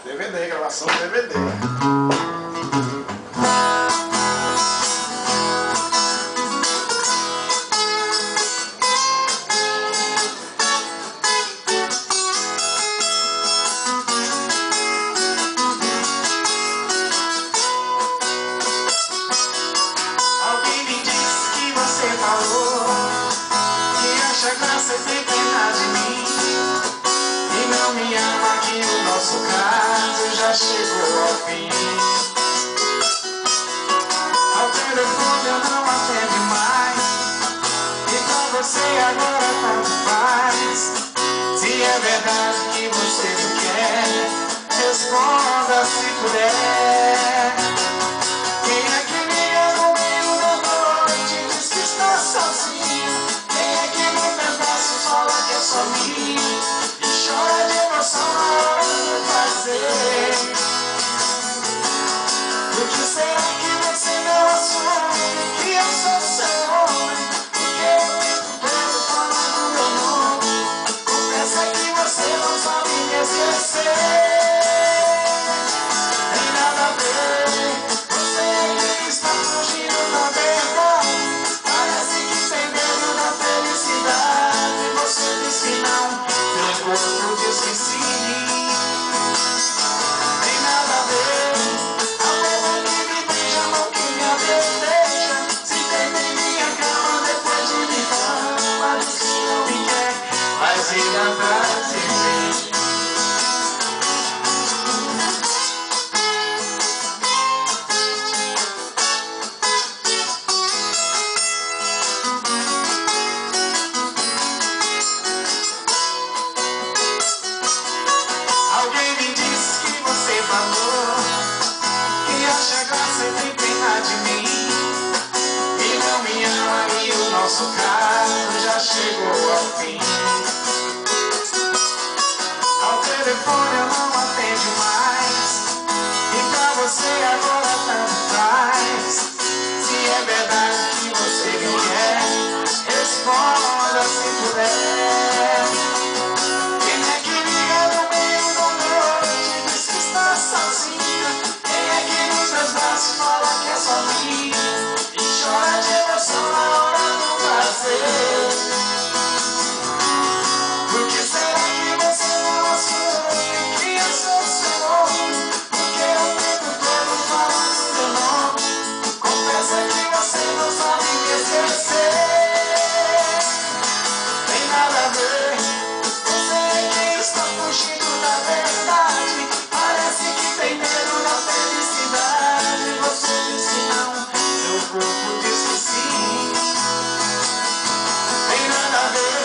DVD, gravação do DVD. Alguém me disse que você falou que acha graça e tem pena de mim e não me ama, que o nosso caso já chegou ao fim. Ao telefone eu não atendo mais e pra você agora tanto faz. Se é verdade que você me quer, responda se puder. Quem é que liga no meio da noite e diz que está sozinho? Quem é que no pedaço fala que é só minha e chora de emoção na hora do prazer? Por que será que você não assume que eu sou seu homem? Porque eu fico preso falando meu nome. Confessa que você não sabe me esquecer. Tem nada a ver. Você está fugindo da verdade. Parece que tem medo da felicidade. Você diz que não, seu corpo diz que sim. Tem nada a ver. A boca que me beija, a mão que me adereja. Se deita em minha cama depois de me fama, diz que não me quer, mas ir atrás de mim. Alguém me disse que você falou que acha graça e tem pena de mim e não me ama, e o nosso caso já chegou ao fim. Ao telefone eu não atendo mais e pra você agora tanto faz. Se é verdade que você me quer, responda se puder. Quem é que liga no meio da noite e diz que está sozinha? Quem é que nos meus braços fala que é só minha e chora de emoção na hora do prazer? Por que será que você não assume que eu sou seu homem? Porque eu fico todo falando meu nome. Confessa que você não sabe me esquecer. Tem nada a ver. Você é quem está fugindo da verdade. Parece que tem medo da felicidade. Você diz que não, seu corpo diz que sim. Tem nada a ver.